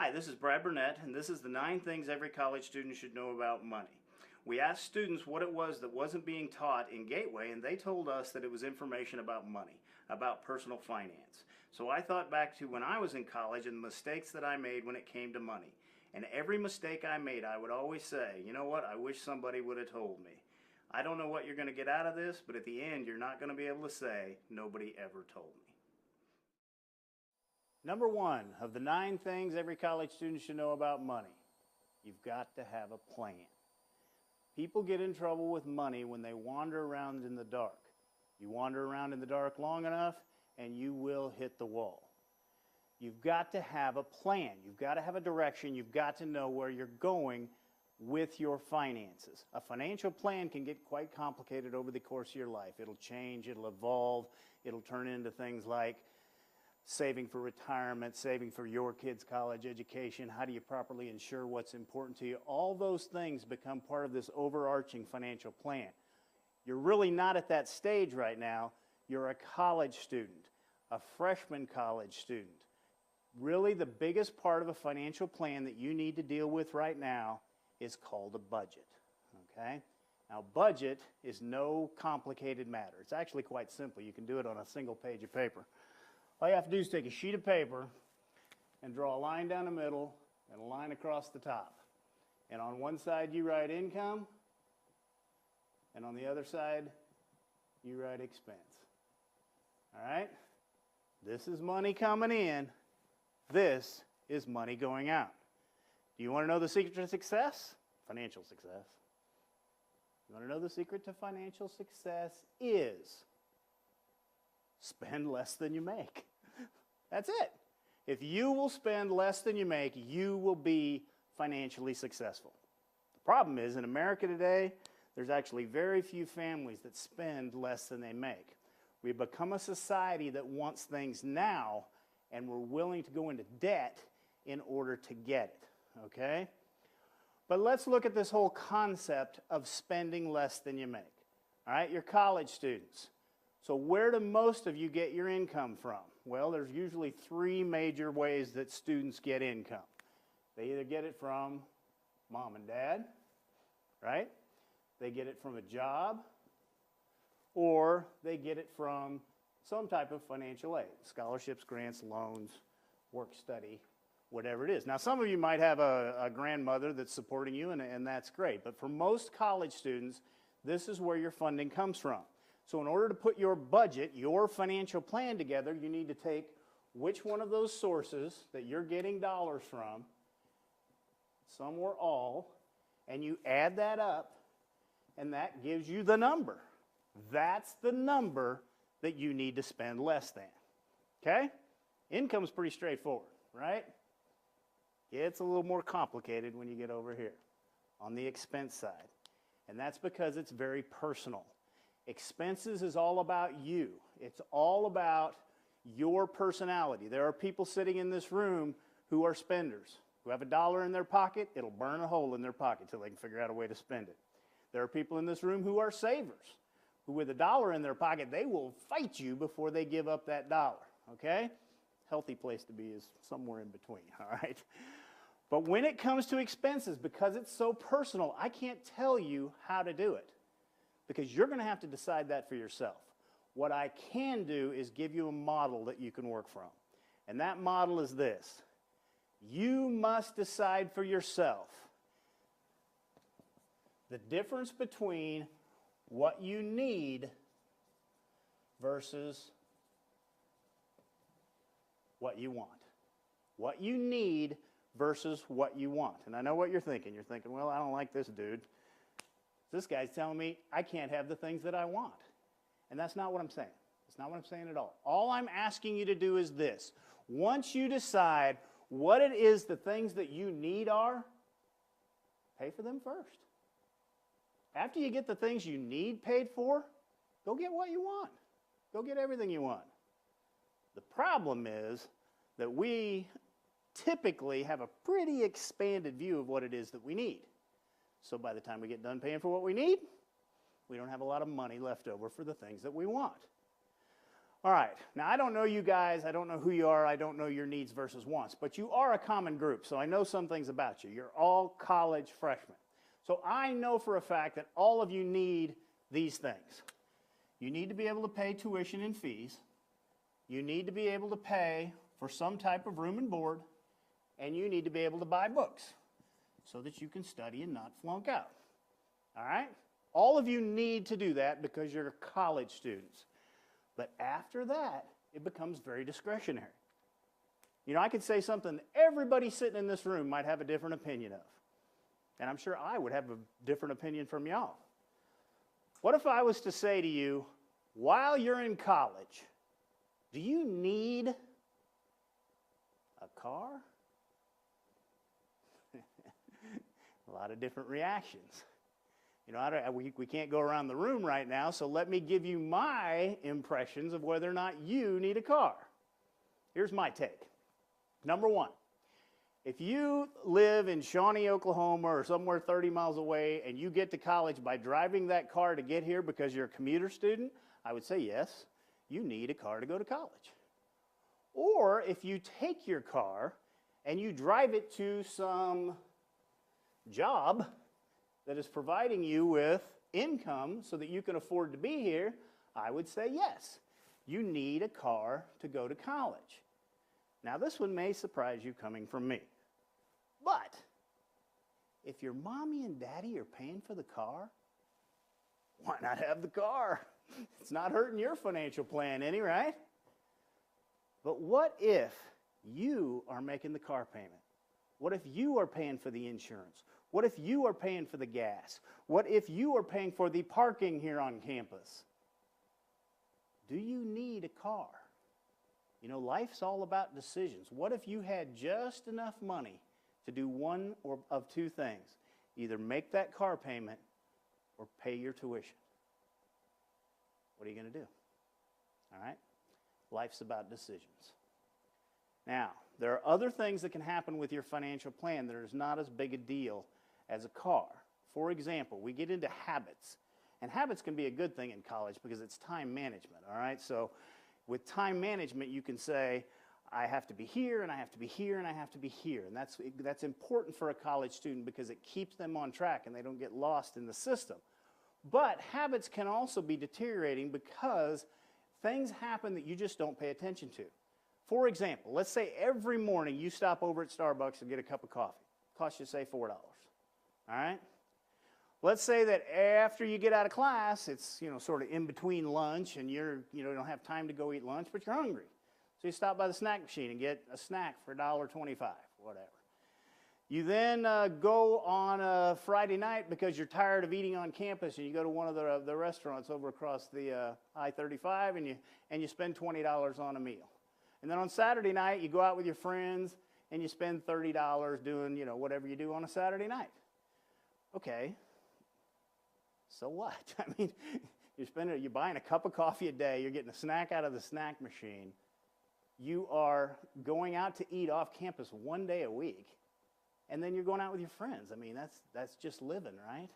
Hi, this is Brad Burnett, and this is the 9 things every college student should know about money. We asked students what it was that wasn't being taught in Gateway, and they told us that it was information about money, about personal finance. So I thought back to when I was in college and the mistakes that I made when it came to money. And every mistake I made, I would always say, you know what, I wish somebody would have told me. I don't know what you're going to get out of this, but at the end, you're not going to be able to say, nobody ever told me. Number 1 of the 9 things every college student should know about money. You've got to have a plan. People get in trouble with money when they wander around in the dark. You wander around in the dark long enough and you will hit the wall. You've got to have a plan. You've got to have a direction. You've got to know where you're going with your finances. A financial plan can get quite complicated over the course of your life. It'll change, it'll evolve, it'll turn into things like saving for retirement, saving for your kids' college education, how do you properly ensure what's important to you. All those things become part of this overarching financial plan. You're really not at that stage right now. You're a college student, a freshman college student. Really, the biggest part of a financial plan that you need to deal with right now is called a budget, okay? Now, budget is no complicated matter. It's actually quite simple. You can do it on a single page of paper. All you have to do is take a sheet of paper and draw a line down the middle and a line across the top. And on one side you write income, and on the other side you write expense. All right? This is money coming in. This is money going out. Do you want to know the secret to success? Financial success. You want to know the secret to financial success is spend less than you make. That's it. If you will spend less than you make, you will be financially successful. The problem is, in America today, there's actually very few families that spend less than they make. We've become a society that wants things now, and we're willing to go into debt in order to get it, okay? But let's look at this whole concept of spending less than you make. All right, you're college students. So where do most of you get your income from? Well, there's usually 3 major ways that students get income. They either get it from mom and dad, right? They get it from a job, or they get it from some type of financial aid, scholarships, grants, loans, work study, whatever it is. Now, some of you might have a grandmother that's supporting you, and that's great. But for most college students, this is where your funding comes from. So in order to put your budget, your financial plan together, you need to take which one of those sources that you're getting dollars from, some or all, and you add that up, and that gives you the number. That's the number that you need to spend less than. Okay? Income's pretty straightforward, right? It's a little more complicated when you get over here on the expense side. And that's because it's very personal. Expenses is all about you. It's all about your personality. There are people sitting in this room who are spenders, who have $1 in their pocket. It'll burn a hole in their pocket till they can figure out a way to spend it. There are people in this room who are savers, who with $1 in their pocket, they will fight you before they give up that dollar, okay? Healthy place to be is somewhere in between, all right? But when it comes to expenses, because it's so personal, I can't tell you how to do it, because you're going to have to decide that for yourself. What I can do is give you a model that you can work from. And that model is this. You must decide for yourself the difference between what you need versus what you want. What you need versus what you want. And I know what you're thinking. You're thinking, well, I don't like this dude. This guy's telling me I can't have the things that I want. And that's not what I'm saying. That's not what I'm saying at all. All I'm asking you to do is this. Once you decide what it is the things that you need are, pay for them first. After you get the things you need paid for, go get what you want. Go get everything you want. The problem is that we typically have a pretty expanded view of what it is that we need. So by the time we get done paying for what we need, we don't have a lot of money left over for the things that we want. All right, now I don't know you guys, I don't know who you are, I don't know your needs versus wants, but you are a common group, so I know some things about you. You're all college freshmen. So I know for a fact that all of you need these things. You need to be able to pay tuition and fees. You need to be able to pay for some type of room and board, and you need to be able to buy books so that you can study and not flunk out. All right? All of you need to do that because you're college students. But after that, it becomes very discretionary. You know, I could say something everybody sitting in this room might have a different opinion of. And I'm sure I would have a different opinion from y'all. What if I was to say to you, while you're in college, do you need a car? A lot of different reactions. You know, we can't go around the room right now, so let me give you my impressions of whether or not you need a car. Here's my take. Number one, if you live in Shawnee, Oklahoma, or somewhere 30 miles away, and you get to college by driving that car to get here because you're a commuter student, I would say yes, you need a car to go to college. Or if you take your car and you drive it to some job that is providing you with income so that you can afford to be here, I would say yes. You need a car to go to college. Now, this one may surprise you coming from me. But if your mommy and daddy are paying for the car, why not have the car? It's not hurting your financial plan any, right? But what if you are making the car payment? What if you are paying for the insurance? What if you are paying for the gas? What if you are paying for the parking here on campus? Do you need a car? You know, life's all about decisions. What if you had just enough money to do one of two things? Either make that car payment or pay your tuition. What are you going to do? All right? Life's about decisions. Now, there are other things that can happen with your financial plan that is not as big a deal as a car. For example, we get into habits. And habits can be a good thing in college because it's time management, all right? So with time management, you can say, I have to be here, and I have to be here, and I have to be here. And that's important for a college student because it keeps them on track and they don't get lost in the system. But habits can also be deteriorating because things happen that you just don't pay attention to. For example, let's say every morning you stop over at Starbucks and get a cup of coffee. It costs you, say, $4. All right? Let's say that after you get out of class, it's, you know, sort of in between lunch and you don't have time to go eat lunch, but you're hungry. So you stop by the snack machine and get a snack for $1.25, whatever. You then go on a Friday night because you're tired of eating on campus and you go to one of the restaurants over across the I-35 and you spend $20 on a meal. And then on Saturday night, you go out with your friends and you spend $30 doing, you know, whatever you do on a Saturday night. Okay, so what? I mean, you're buying a cup of coffee a day, you're getting a snack out of the snack machine, you are going out to eat off campus one day a week, and then you're going out with your friends. I mean, that's just living, right?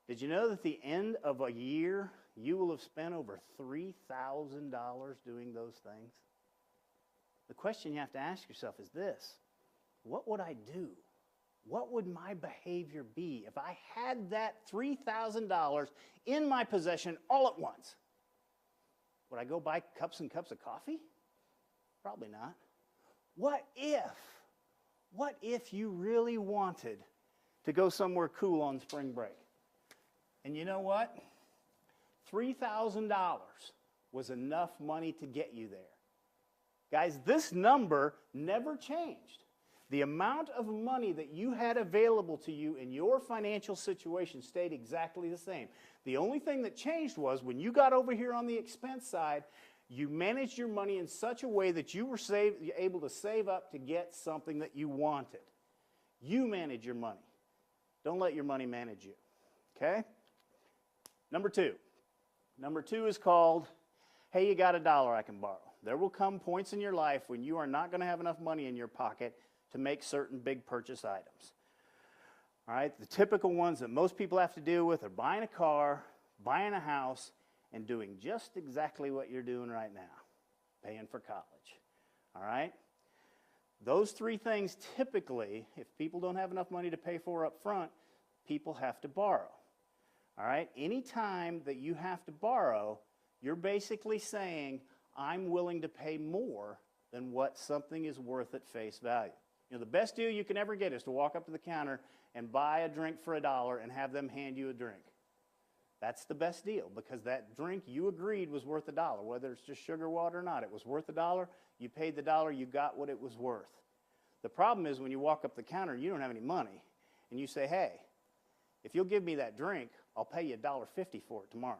Did you know that at the end of a year, you will have spent over $3,000 doing those things? The question you have to ask yourself is this: what would I do? What would my behavior be if I had that $3,000 in my possession all at once? Would I go buy cups and cups of coffee? Probably not. What if you really wanted to go somewhere cool on spring break? And you know what? $3,000 was enough money to get you there. Guys, this number never changed. The amount of money that you had available to you in your financial situation stayed exactly the same. The only thing that changed was when you got over here on the expense side, you managed your money in such a way that you were able to save up to get something that you wanted. You manage your money. Don't let your money manage you. Okay? Number two. Number two is called, hey, you got $1 I can borrow. There will come points in your life when you are not going to have enough money in your pocket to make certain big purchase items. All right, the typical ones that most people have to deal with are buying a car, buying a house, and doing just exactly what you're doing right now, paying for college. All right? Those three things typically, if people don't have enough money to pay for up front, people have to borrow. All right? Anytime that you have to borrow, you're basically saying, I'm willing to pay more than what something is worth at face value. You know, the best deal you can ever get is to walk up to the counter and buy a drink for $1 and have them hand you a drink. That's the best deal, because that drink you agreed was worth $1. Whether it's just sugar water or not, it was worth $1. You paid the $1, you got what it was worth. The problem is when you walk up the counter and you don't have any money, and you say, hey, if you'll give me that drink, I'll pay you $1.50 for it tomorrow.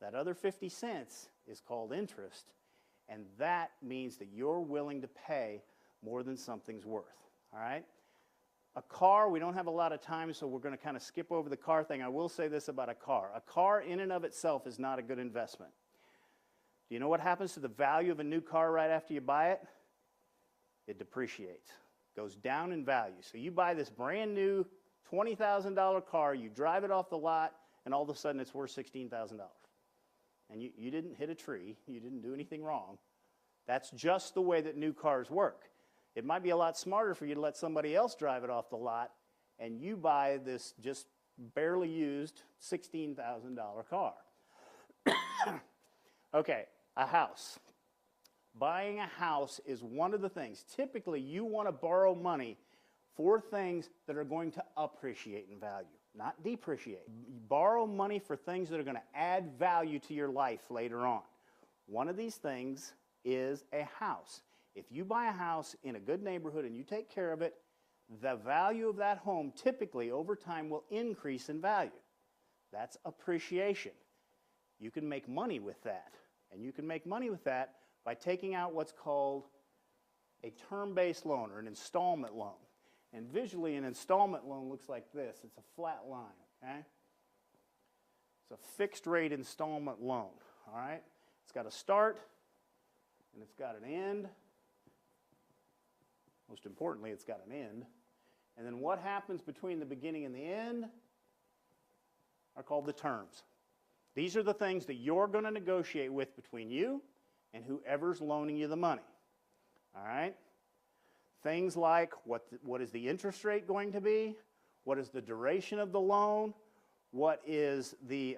That other 50 cents is called interest, and that means that you're willing to pay more than something's worth. All right? A car, we don't have a lot of time, so we're going to kind of skip over the car thing. I will say this about a car. A car in and of itself is not a good investment. Do you know what happens to the value of a new car right after you buy it? It depreciates, goes down in value. So you buy this brand new $20,000 car, you drive it off the lot, and all of a sudden it's worth $16,000. And you didn't hit a tree, you didn't do anything wrong. That's just the way that new cars work. It might be a lot smarter for you to let somebody else drive it off the lot, and you buy this just barely used $16,000 car. Okay, a house. Buying a house is one of the things. Typically, you want to borrow money for things that are going to appreciate in value, not depreciate. You borrow money for things that are going to add value to your life later on. One of these things is a house. If you buy a house in a good neighborhood and you take care of it, the value of that home typically over time will increase in value. That's appreciation. You can make money with that. And you can make money with that by taking out what's called a term-based loan or an installment loan. And visually, an installment loan looks like this. It's a flat line, okay? It's a fixed-rate installment loan, all right? It's got a start, and it's got an end. Most importantly, it's got an end. And then what happens between the beginning and the end are called the terms. These are the things that you're going to negotiate with between you and whoever's loaning you the money. All right? Things like what is the interest rate going to be? What is the duration of the loan? What is the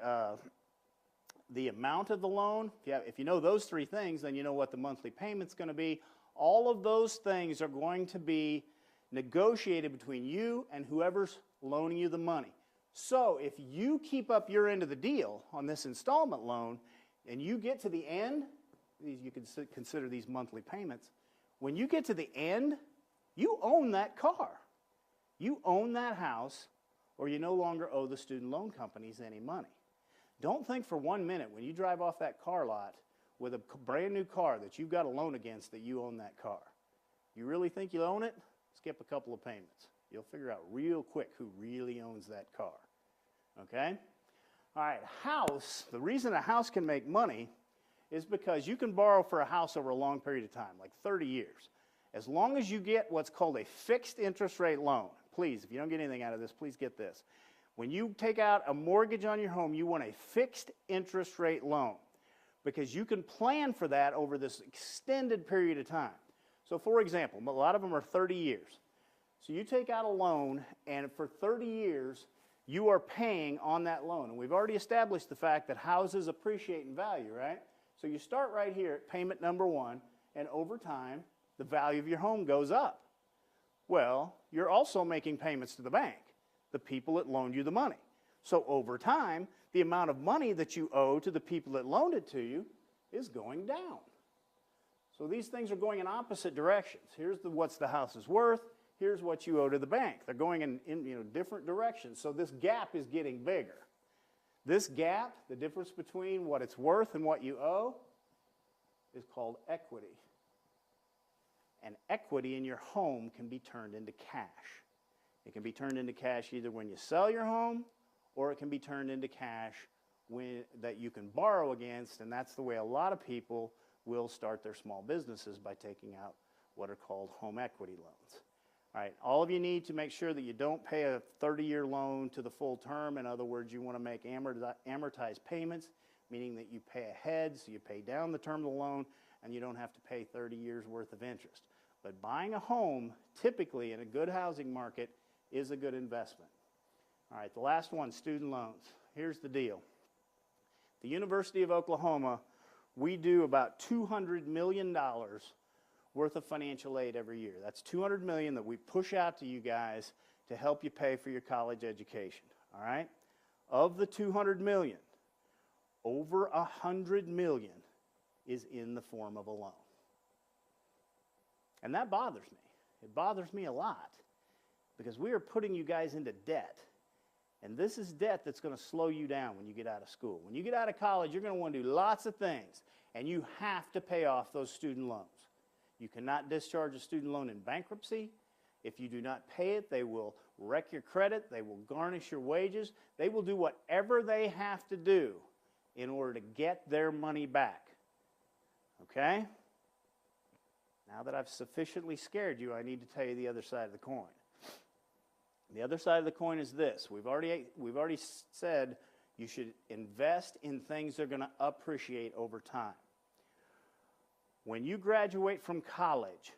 amount of the loan? If you know those three things, then you know what the monthly payment's going to be. All of those things are going to be negotiated between you and whoever's loaning you the money. So if you keep up your end of the deal on this installment loan and you get to the end, you can consider these monthly payments, when you get to the end, you own that car. You own that house, or you no longer owe the student loan companies any money. Don't think for 1 minute when you drive off that car lot with a brand new car that you've got a loan against that you own that car. You really think you own it? Skip a couple of payments. You'll figure out real quick who really owns that car. Okay? All right, house. The reason a house can make money is because you can borrow for a house over a long period of time, like 30 years. As long as you get what's called a fixed interest rate loan. Please, if you don't get anything out of this, please get this. When you take out a mortgage on your home, you want a fixed interest rate loan because you can plan for that over this extended period of time. So for example, a lot of them are 30 years. So you take out a loan, and for 30 years, you are paying on that loan. And we've already established the fact that houses appreciate in value, right? So you start right here at payment number 1, and over time, the value of your home goes up. Well, you're also making payments to the bank, the people that loaned you the money. So over time, the amount of money that you owe to the people that loaned it to you is going down. So these things are going in opposite directions. Here's what's the house is worth. Here's what you owe to the bank. They're going in different directions. So this gap is getting bigger. This gap, the difference between what it's worth and what you owe, is called equity. And equity in your home can be turned into cash. It can be turned into cash either when you sell your home, or it can be turned into cash that you can borrow against, and that's the way a lot of people will start their small businesses, by taking out what are called home equity loans. All right, all of you need to make sure that you don't pay a 30-year loan to the full term. In other words, you want to make amortized payments, meaning that you pay ahead, so you pay down the term of the loan, and you don't have to pay 30 years worth of interest. But buying a home, typically in a good housing market, is a good investment. All right, the last one, student loans. Here's the deal. The University of Oklahoma, we do about $200 million worth of financial aid every year. That's $200 million that we push out to you guys to help you pay for your college education, all right? Of the $200 million, over $100 million is in the form of a loan. And that bothers me. It bothers me a lot because we are putting you guys into debt. And this is debt that's going to slow you down when you get out of school. When you get out of college, you're going to want to do lots of things, and you have to pay off those student loans. You cannot discharge a student loan in bankruptcy. If you do not pay it, they will wreck your credit. They will garnish your wages. They will do whatever they have to do in order to get their money back. Okay? Now that I've sufficiently scared you, I need to tell you the other side of the coin. The other side of the coin is this. We've already said you should invest in things that are going to appreciate over time. When you graduate from college,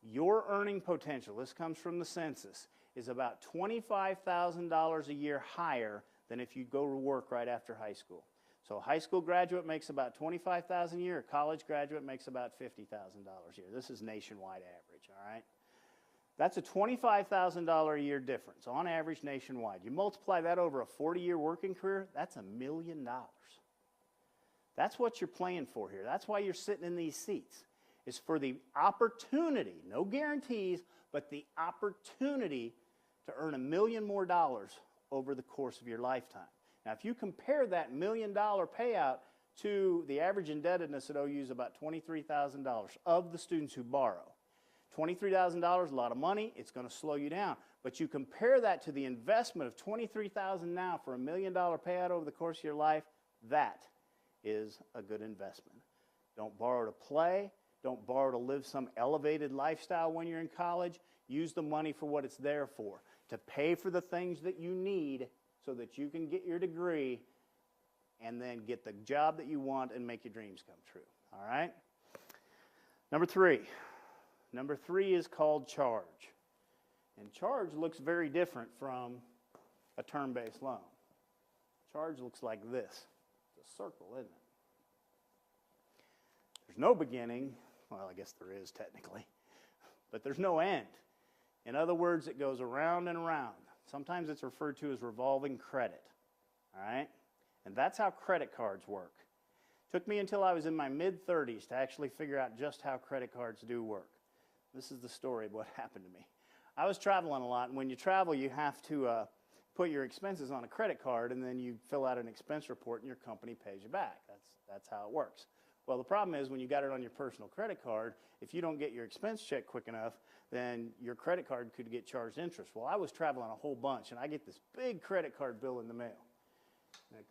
your earning potential, this comes from the census, is about $25,000 a year higher than if you go to work right after high school. So a high school graduate makes about $25,000 a year. A college graduate makes about $50,000 a year. This is nationwide average, all right? That's a $25,000 a year difference on average nationwide. You multiply that over a 40-year working career, that's $1 million. That's what you're playing for here. That's why you're sitting in these seats. It's for the opportunity, no guarantees, but the opportunity to earn $1 million more over the course of your lifetime. Now, if you compare that $1 million payout to the average indebtedness at OU is about $23,000 of the students who borrow. $23,000, a lot of money, it's going to slow you down. But you compare that to the investment of $23,000 now for $1 million payout over the course of your life, that is a good investment. Don't borrow to play. Don't borrow to live some elevated lifestyle when you're in college. Use the money for what it's there for, to pay for the things that you need so that you can get your degree and then get the job that you want and make your dreams come true. All right? Number three. Number three is called charge. And charge looks very different from a term-based loan. Charge looks like this. It's a circle, isn't it? There's no beginning. Well, I guess there is technically. But there's no end. In other words, it goes around and around. Sometimes it's referred to as revolving credit. All right? And that's how credit cards work. It took me until I was in my mid-30s to actually figure out just how credit cards do work. This is the story of what happened to me. I was traveling a lot, and when you travel, you have to put your expenses on a credit card, and then you fill out an expense report, and your company pays you back. That's how it works. Well, the problem is when you got it on your personal credit card, if you don't get your expense check quick enough, then your credit card could get charged interest. Well, I was traveling a whole bunch, and I get this big credit card bill in the mail. And it